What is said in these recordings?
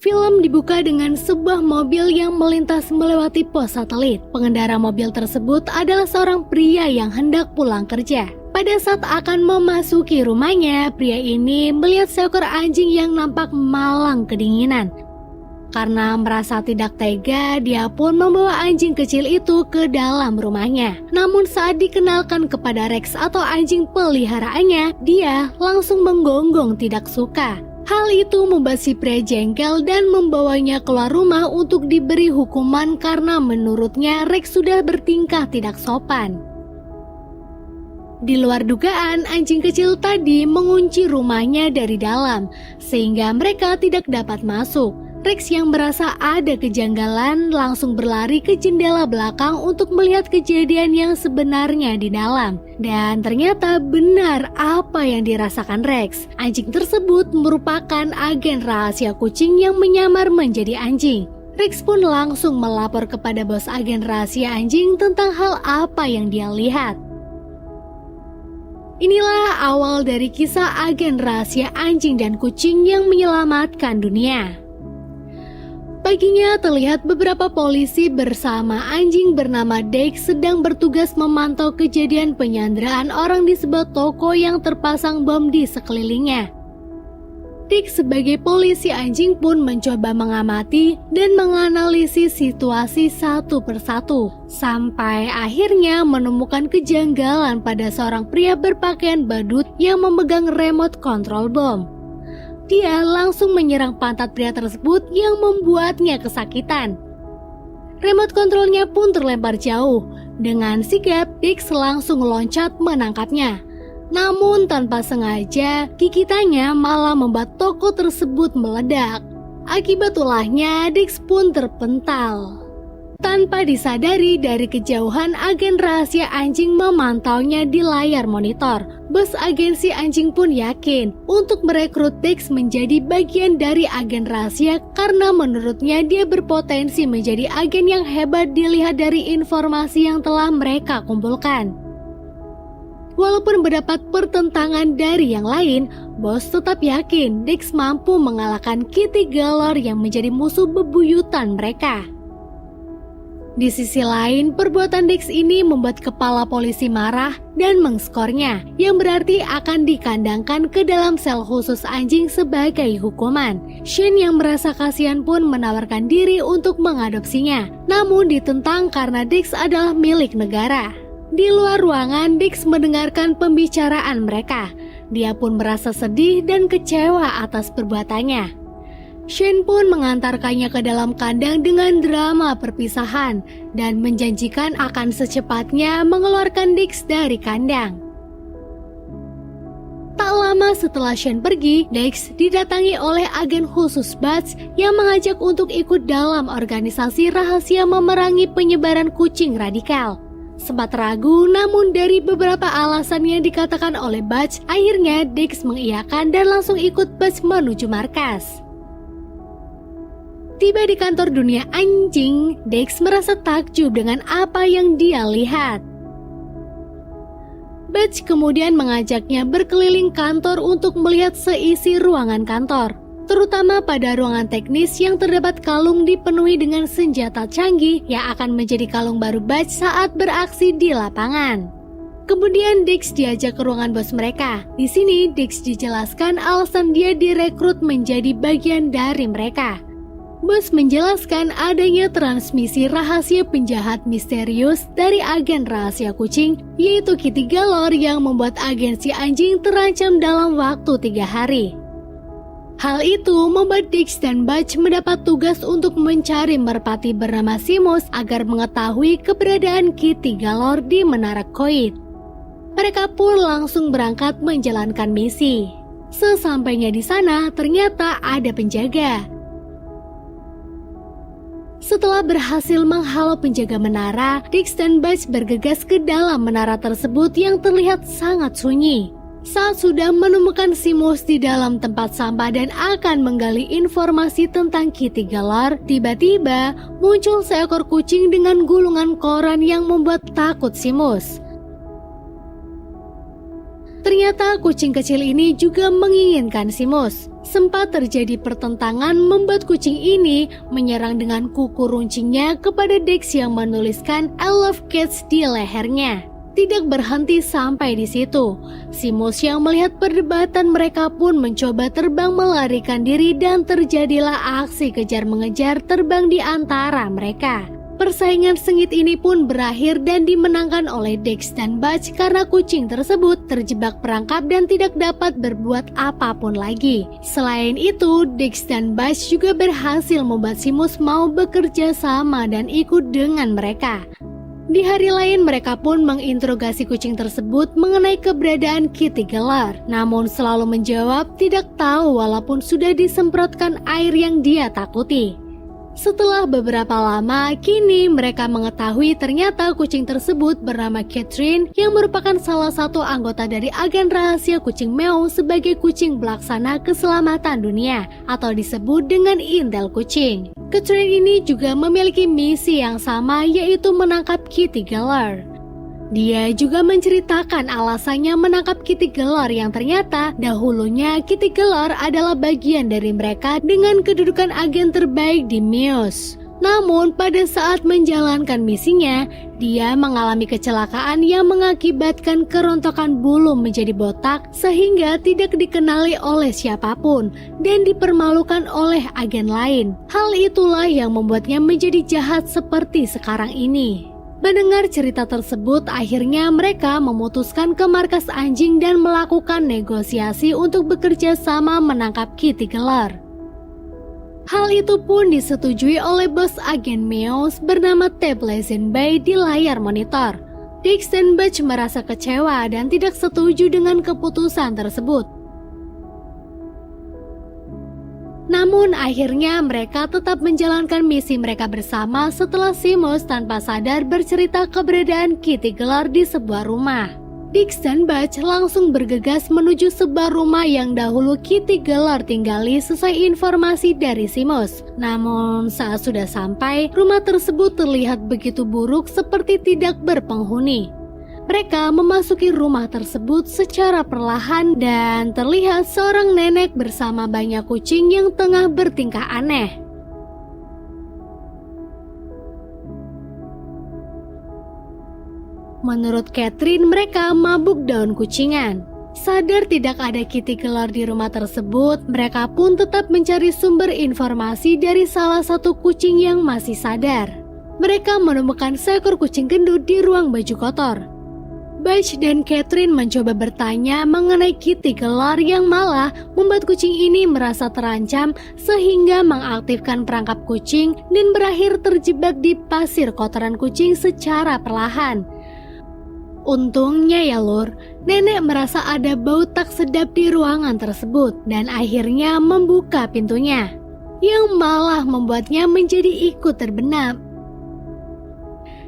Film dibuka dengan sebuah mobil yang melintas melewati pos satelit. Pengendara mobil tersebut adalah seorang pria yang hendak pulang kerja. Pada saat akan memasuki rumahnya, pria ini melihat seekor anjing yang nampak malang kedinginan. Karena merasa tidak tega, dia pun membawa anjing kecil itu ke dalam rumahnya. Namun saat dikenalkan kepada Rex atau anjing peliharaannya, dia langsung menggonggong tidak suka. Hal itu membuat si pria jengkel dan membawanya keluar rumah untuk diberi hukuman karena menurutnya Rex sudah bertingkah tidak sopan. Di luar dugaan, anjing kecil tadi mengunci rumahnya dari dalam, sehingga mereka tidak dapat masuk. Rex yang merasa ada kejanggalan langsung berlari ke jendela belakang untuk melihat kejadian yang sebenarnya di dalam. Dan ternyata benar apa yang dirasakan Rex. Anjing tersebut merupakan agen rahasia kucing yang menyamar menjadi anjing. Rex pun langsung melapor kepada bos agen rahasia anjing tentang hal apa yang dia lihat. Inilah awal dari kisah agen rahasia anjing dan kucing yang menyelamatkan dunia. Paginya terlihat beberapa polisi bersama anjing bernama Dex sedang bertugas memantau kejadian penyanderaan orang di sebuah toko yang terpasang bom di sekelilingnya. Dex sebagai polisi anjing pun mencoba mengamati dan menganalisis situasi satu persatu, sampai akhirnya menemukan kejanggalan pada seorang pria berpakaian badut yang memegang remote control bom. Dia langsung menyerang pantat pria tersebut yang membuatnya kesakitan. Remote kontrolnya pun terlempar jauh. Dengan sigap, Dex langsung loncat menangkapnya. Namun tanpa sengaja, gigitannya malah membuat toko tersebut meledak. Akibat ulahnya, Dex pun terpental. Tanpa disadari, dari kejauhan agen rahasia anjing memantaunya di layar monitor. Bos agensi anjing pun yakin untuk merekrut Dex menjadi bagian dari agen rahasia karena menurutnya dia berpotensi menjadi agen yang hebat dilihat dari informasi yang telah mereka kumpulkan. Walaupun mendapat pertentangan dari yang lain, bos tetap yakin Dex mampu mengalahkan Kitty Galore yang menjadi musuh bebuyutan mereka. Di sisi lain, perbuatan Dex ini membuat kepala polisi marah dan mengskornya, yang berarti akan dikandangkan ke dalam sel khusus anjing sebagai hukuman. Shane yang merasa kasihan pun menawarkan diri untuk mengadopsinya, namun ditentang karena Dex adalah milik negara. Di luar ruangan, Dex mendengarkan pembicaraan mereka. Dia pun merasa sedih dan kecewa atas perbuatannya. Shane pun mengantarkannya ke dalam kandang dengan drama perpisahan dan menjanjikan akan secepatnya mengeluarkan Dex dari kandang. Tak lama setelah Shane pergi, Dex didatangi oleh agen khusus Bats yang mengajak untuk ikut dalam organisasi rahasia memerangi penyebaran kucing radikal. Sempat ragu, namun dari beberapa alasan yang dikatakan oleh Bats, akhirnya Dex mengiyakan dan langsung ikut Bats menuju markas. Tiba di kantor dunia anjing, Dex merasa takjub dengan apa yang dia lihat. Bats kemudian mengajaknya berkeliling kantor untuk melihat seisi ruangan kantor, terutama pada ruangan teknis yang terdapat kalung dipenuhi dengan senjata canggih yang akan menjadi kalung baru Bats saat beraksi di lapangan. Kemudian Dex diajak ke ruangan bos mereka. Di sini Dex dijelaskan alasan dia direkrut menjadi bagian dari mereka. Bos menjelaskan adanya transmisi rahasia penjahat misterius dari agen rahasia kucing, yaitu Kitty Galore yang membuat agensi anjing terancam dalam waktu 3 hari. Hal itu membuat Dex dan Butch mendapat tugas untuk mencari merpati bernama Simus agar mengetahui keberadaan Kitty Galore di Menara Koit. Mereka pun langsung berangkat menjalankan misi. Sesampainya di sana, ternyata ada penjaga. Setelah berhasil menghalau penjaga menara, Dex dan Butch bergegas ke dalam menara tersebut yang terlihat sangat sunyi. Saat sudah menemukan Simus di dalam tempat sampah dan akan menggali informasi tentang Kitty Galore, tiba-tiba muncul seekor kucing dengan gulungan koran yang membuat takut Simus. Ternyata kucing kecil ini juga menginginkan Seamus. Sempat terjadi pertentangan membuat kucing ini menyerang dengan kuku runcingnya kepada Dex yang menuliskan I love cats di lehernya. Tidak berhenti sampai di situ. Seamus yang melihat perdebatan mereka pun mencoba terbang melarikan diri dan terjadilah aksi kejar-mengejar terbang di antara mereka. Persaingan sengit ini pun berakhir dan dimenangkan oleh Dex dan Butch karena kucing tersebut terjebak perangkap dan tidak dapat berbuat apapun lagi. Selain itu, Dex dan Butch juga berhasil membuat Seamus mau bekerja sama dan ikut dengan mereka. Di hari lain mereka pun menginterogasi kucing tersebut mengenai keberadaan Kitty Geller. Namun selalu menjawab tidak tahu walaupun sudah disemprotkan air yang dia takuti. Setelah beberapa lama, kini mereka mengetahui ternyata kucing tersebut bernama Catherine yang merupakan salah satu anggota dari agen rahasia kucing Meow sebagai kucing pelaksana keselamatan dunia atau disebut dengan Intel Kucing. Catherine ini juga memiliki misi yang sama yaitu menangkap Kitty Geller. Dia juga menceritakan alasannya menangkap Kitty Geller yang ternyata dahulunya Kitty Geller adalah bagian dari mereka dengan kedudukan agen terbaik di Meows. Namun pada saat menjalankan misinya, dia mengalami kecelakaan yang mengakibatkan kerontokan bulu menjadi botak sehingga tidak dikenali oleh siapapun dan dipermalukan oleh agen lain. Hal itulah yang membuatnya menjadi jahat seperti sekarang ini. Mendengar cerita tersebut, akhirnya mereka memutuskan ke markas anjing dan melakukan negosiasi untuk bekerja sama menangkap Kitty Geller. Hal itu pun disetujui oleh bos agen Meows bernama Tab Lazenby di layar monitor. Dex dan Butch merasa kecewa dan tidak setuju dengan keputusan tersebut. Namun akhirnya mereka tetap menjalankan misi mereka bersama setelah Seamus tanpa sadar bercerita keberadaan Kitty Geller di sebuah rumah. Dex dan Butch langsung bergegas menuju sebuah rumah yang dahulu Kitty Geller tinggali sesuai informasi dari Seamus. Namun saat sudah sampai, rumah tersebut terlihat begitu buruk seperti tidak berpenghuni. Mereka memasuki rumah tersebut secara perlahan dan terlihat seorang nenek bersama banyak kucing yang tengah bertingkah aneh. Menurut Catherine, mereka mabuk daun kucingan. Sadar tidak ada Kitty Geller di rumah tersebut, mereka pun tetap mencari sumber informasi dari salah satu kucing yang masih sadar. Mereka menemukan seekor kucing gendut di ruang baju kotor. Butch dan Catherine mencoba bertanya mengenai Kitty Geller yang malah membuat kucing ini merasa terancam sehingga mengaktifkan perangkap kucing dan berakhir terjebak di pasir kotoran kucing secara perlahan. Untungnya ya lur, nenek merasa ada bau tak sedap di ruangan tersebut dan akhirnya membuka pintunya, yang malah membuatnya menjadi ikut terbenam.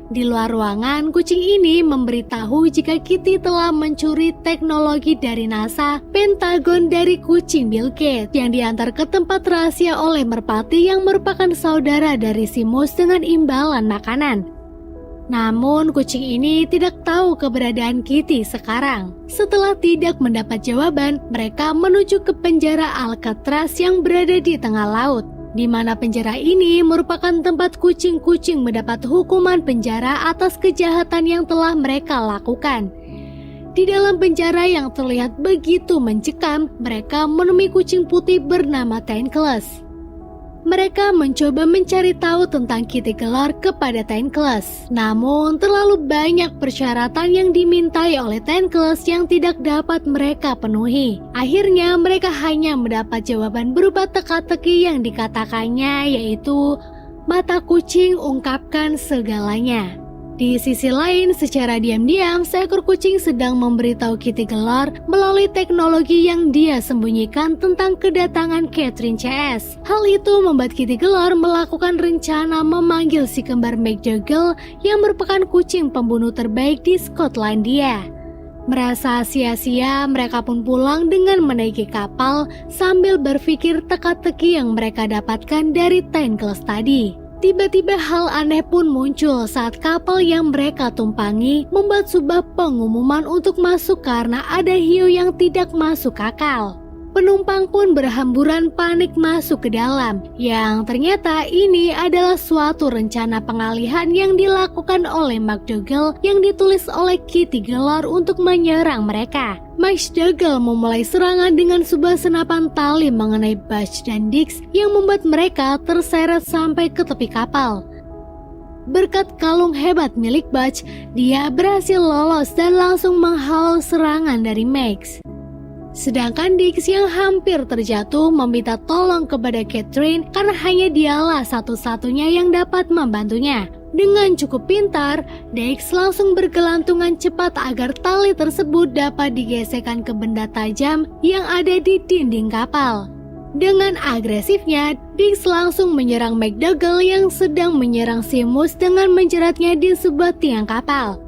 Di luar ruangan, kucing ini memberitahu jika Kitty telah mencuri teknologi dari NASA, Pentagon dari kucing Bill Gates yang diantar ke tempat rahasia oleh merpati yang merupakan saudara dari Seamus dengan imbalan makanan. Namun kucing ini tidak tahu keberadaan Kitty sekarang. Setelah tidak mendapat jawaban, mereka menuju ke penjara Alcatraz yang berada di tengah laut, di mana penjara ini merupakan tempat kucing-kucing mendapat hukuman penjara atas kejahatan yang telah mereka lakukan. Di dalam penjara yang terlihat begitu mencekam, mereka menemui kucing putih bernama Tainclaws. Mereka mencoba mencari tahu tentang Kitty Geller kepada Tainclaws. Namun terlalu banyak persyaratan yang dimintai oleh Tainclaws yang tidak dapat mereka penuhi. Akhirnya mereka hanya mendapat jawaban berupa teka-teki yang dikatakannya, yaitu mata kucing ungkapkan segalanya. Di sisi lain, secara diam-diam, seekor kucing sedang memberitahu Kitty Geller melalui teknologi yang dia sembunyikan tentang kedatangan Catherine CS. Hal itu membuat Kitty Geller melakukan rencana memanggil si kembar McDougal yang merupakan kucing pembunuh terbaik di Skotlandia. Merasa sia-sia, mereka pun pulang dengan menaiki kapal sambil berpikir teka-teki yang mereka dapatkan dari Tainclaws tadi. Tiba-tiba hal aneh pun muncul saat kapal yang mereka tumpangi membuat sebuah pengumuman untuk masuk karena ada hiu yang tidak masuk akal. Penumpang pun berhamburan panik masuk ke dalam, yang ternyata ini adalah suatu rencana pengalihan yang dilakukan oleh McDougal yang ditulis oleh Kitty Galore untuk menyerang mereka. McDougal memulai serangan dengan sebuah senapan tali mengenai Butch dan Dix yang membuat mereka terseret sampai ke tepi kapal. Berkat kalung hebat milik Butch, dia berhasil lolos dan langsung menghalau serangan dari Max. Sedangkan Dix yang hampir terjatuh meminta tolong kepada Catherine karena hanya dialah satu-satunya yang dapat membantunya. Dengan cukup pintar, Dix langsung bergelantungan cepat agar tali tersebut dapat digesekkan ke benda tajam yang ada di dinding kapal. Dengan agresifnya, Dix langsung menyerang McDougal yang sedang menyerang Seamus dengan menjeratnya di sebuah tiang kapal.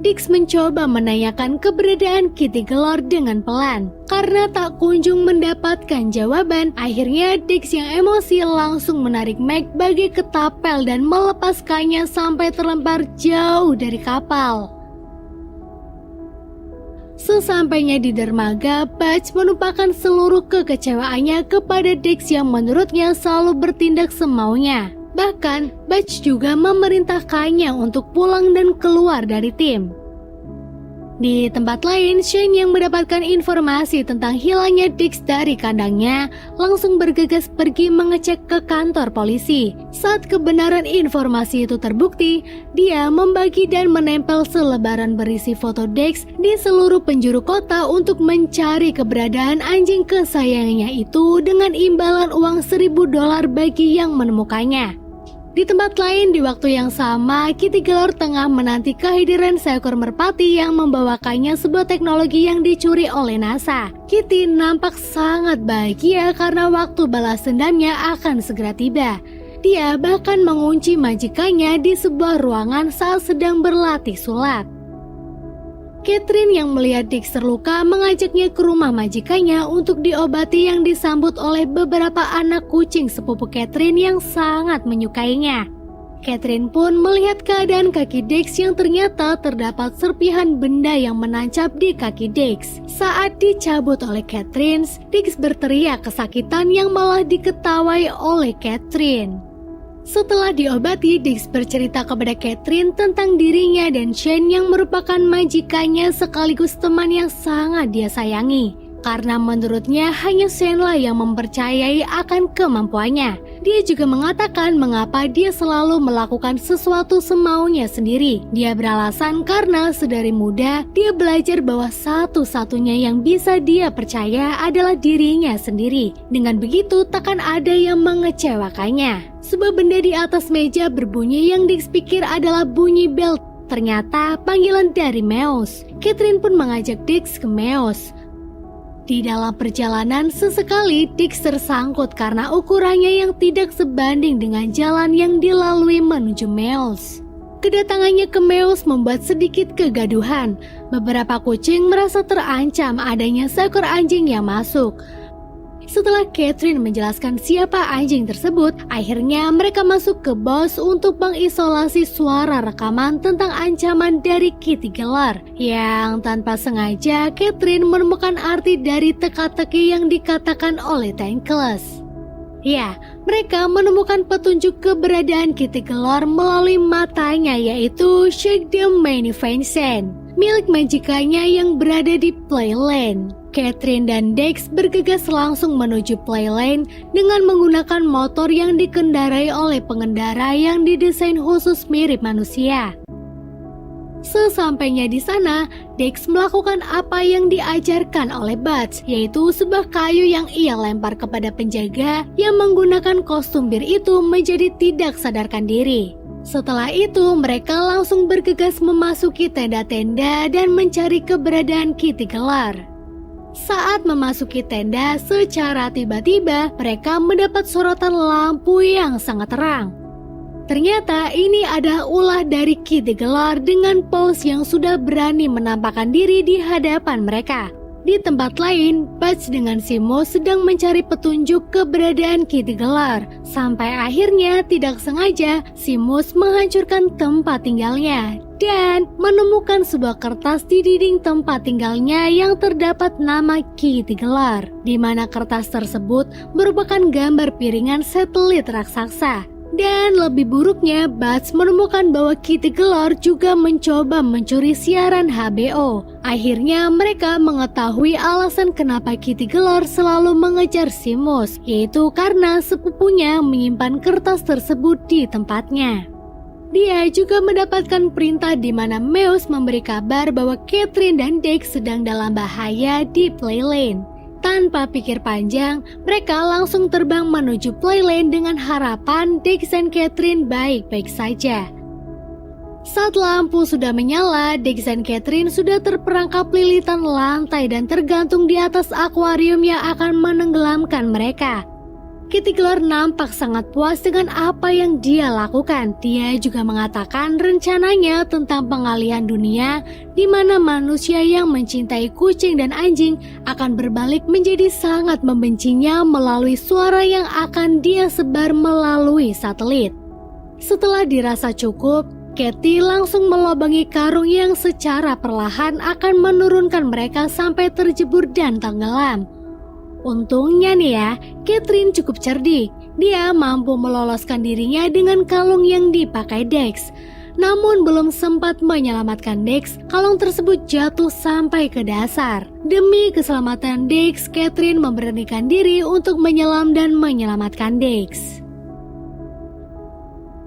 Dix mencoba menanyakan keberadaan Kitty Galore dengan pelan. Karena tak kunjung mendapatkan jawaban, akhirnya Dix yang emosi langsung menarik Meg bagi ketapel dan melepaskannya sampai terlempar jauh dari kapal. Sesampainya di dermaga, Butch menumpahkan seluruh kekecewaannya kepada Dix yang menurutnya selalu bertindak semaunya. Bahkan, Butch juga memerintahkannya untuk pulang dan keluar dari tim. Di tempat lain, Shane yang mendapatkan informasi tentang hilangnya Dix dari kandangnya langsung bergegas pergi mengecek ke kantor polisi. Saat kebenaran informasi itu terbukti, dia membagi dan menempel selebaran berisi foto Dix di seluruh penjuru kota untuk mencari keberadaan anjing kesayangannya itu dengan imbalan uang $1.000 bagi yang menemukannya. Di tempat lain di waktu yang sama, Kitty Galore tengah menanti kehadiran seekor merpati yang membawakannya sebuah teknologi yang dicuri oleh NASA. Kitty nampak sangat bahagia karena waktu balas dendamnya akan segera tiba. Dia bahkan mengunci majikannya di sebuah ruangan saat sedang berlatih sulap. Catherine yang melihat Dix terluka mengajaknya ke rumah majikannya untuk diobati yang disambut oleh beberapa anak kucing sepupu Catherine yang sangat menyukainya. Catherine pun melihat keadaan kaki Dix yang ternyata terdapat serpihan benda yang menancap di kaki Dix. Saat dicabut oleh Catherine, Dix berteriak kesakitan yang malah diketawai oleh Catherine. Setelah diobati, Dix bercerita kepada Catherine tentang dirinya dan Shane yang merupakan majikannya sekaligus teman yang sangat dia sayangi. Karena menurutnya hanya Shane lah yang mempercayai akan kemampuannya. Dia juga mengatakan mengapa dia selalu melakukan sesuatu semaunya sendiri. Dia beralasan karena sedari muda dia belajar bahwa satu-satunya yang bisa dia percaya adalah dirinya sendiri. Dengan begitu takkan ada yang mengecewakannya. Sebuah benda di atas meja berbunyi yang Dix pikir adalah bunyi bel. Ternyata panggilan dari Meows. Catherine pun mengajak Dix ke Meows. Di dalam perjalanan sesekali Dix tersangkut karena ukurannya yang tidak sebanding dengan jalan yang dilalui menuju Meows. Kedatangannya ke Meows membuat sedikit kegaduhan. Beberapa kucing merasa terancam adanya seekor anjing yang masuk. Setelah Catherine menjelaskan siapa anjing tersebut, akhirnya mereka masuk ke bos untuk mengisolasi suara rekaman tentang ancaman dari Kitty Galore. Yang tanpa sengaja, Catherine menemukan arti dari teka-teki yang dikatakan oleh Thankless. Ya, mereka menemukan petunjuk keberadaan Kitty Galore melalui matanya, yaitu Shake the Magnificent, milik majikannya yang berada di Playland. Catherine dan Dex bergegas langsung menuju Playland dengan menggunakan motor yang dikendarai oleh pengendara yang didesain khusus mirip manusia. Sesampainya di sana, Dex melakukan apa yang diajarkan oleh Butch, yaitu sebuah kayu yang ia lempar kepada penjaga yang menggunakan kostum bir itu menjadi tidak sadarkan diri. Setelah itu, mereka langsung bergegas memasuki tenda-tenda dan mencari keberadaan Kitty Galore. Saat memasuki tenda, secara tiba-tiba mereka mendapat sorotan lampu yang sangat terang. Ternyata ini adalah ulah dari Kitty Galore dengan pose yang sudah berani menampakkan diri di hadapan mereka. Di tempat lain, Butch dengan Seamus sedang mencari petunjuk keberadaan Kitty Gelar. Sampai akhirnya tidak sengaja, Seamus menghancurkan tempat tinggalnya dan menemukan sebuah kertas di dinding tempat tinggalnya yang terdapat nama Kitty Gelar, di mana kertas tersebut merupakan gambar piringan satelit raksasa. Dan lebih buruknya, Butch menemukan bahwa Kitty Gelar juga mencoba mencuri siaran HBO. Akhirnya mereka mengetahui alasan kenapa Kitty Gelar selalu mengejar Seamus, yaitu karena sepupunya menyimpan kertas tersebut di tempatnya. Dia juga mendapatkan perintah di mana Meus memberi kabar bahwa Catherine dan Dex sedang dalam bahaya di Playlane. Tanpa pikir panjang, mereka langsung terbang menuju Playlane dengan harapan Dex dan Catherine baik-baik saja. Saat lampu sudah menyala, Dex dan Catherine sudah terperangkap lilitan lantai dan tergantung di atas akuarium yang akan menenggelamkan mereka. Kitty Gelar nampak sangat puas dengan apa yang dia lakukan. Dia juga mengatakan rencananya tentang pengalihan dunia di mana manusia yang mencintai kucing dan anjing akan berbalik menjadi sangat membencinya melalui suara yang akan dia sebar melalui satelit. Setelah dirasa cukup, Katie langsung melobangi karung yang secara perlahan akan menurunkan mereka sampai terjebur dan tenggelam. Untungnya nih ya, Catherine cukup cerdik. Dia mampu meloloskan dirinya dengan kalung yang dipakai Dex. Namun belum sempat menyelamatkan Dex, kalung tersebut jatuh sampai ke dasar. Demi keselamatan Dex, Catherine memberanikan diri untuk menyelam dan menyelamatkan Dex.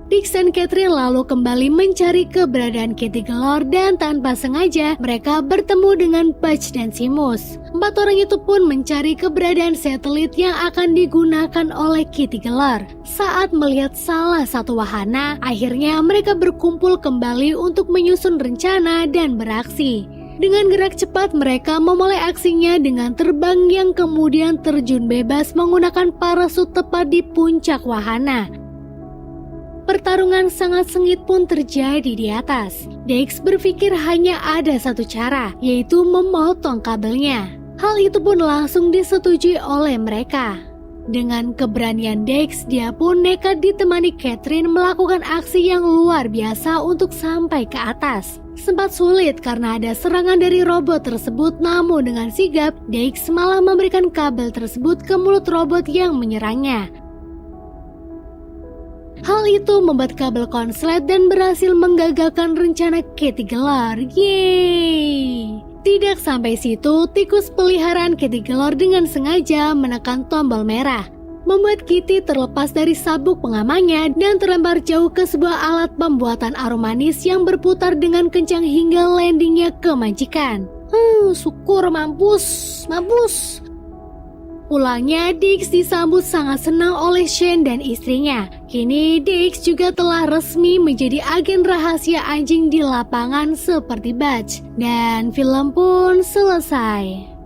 Dex dan Catherine lalu kembali mencari keberadaan Kitty Gelar dan tanpa sengaja mereka bertemu dengan Butch dan Seamus. 4 orang itu pun mencari keberadaan satelit yang akan digunakan oleh Kitty Gelar. Saat melihat salah satu wahana, akhirnya mereka berkumpul kembali untuk menyusun rencana dan beraksi. Dengan gerak cepat mereka memulai aksinya dengan terbang yang kemudian terjun bebas menggunakan parasut tepat di puncak wahana. Pertarungan sangat sengit pun terjadi di atas. Dex berpikir hanya ada satu cara, yaitu memotong kabelnya. Hal itu pun langsung disetujui oleh mereka. Dengan keberanian Dex, dia pun nekat ditemani Catherine melakukan aksi yang luar biasa untuk sampai ke atas. Sempat sulit karena ada serangan dari robot tersebut, namun dengan sigap, Dex malah memberikan kabel tersebut ke mulut robot yang menyerangnya. Hal itu membuat kabel konslet dan berhasil menggagalkan rencana Kitty Gelar. Yeay! Tidak sampai situ, tikus peliharaan Kitty Gelar dengan sengaja menekan tombol merah, membuat Kitty terlepas dari sabuk pengamannya dan terlempar jauh ke sebuah alat pembuatan aroma manis yang berputar dengan kencang hingga landingnya ke majikan. Syukur mampus. Pulangnya, Dex disambut sangat senang oleh Shane dan istrinya. Kini Dex juga telah resmi menjadi agen rahasia anjing di lapangan seperti Butch. Dan film pun selesai.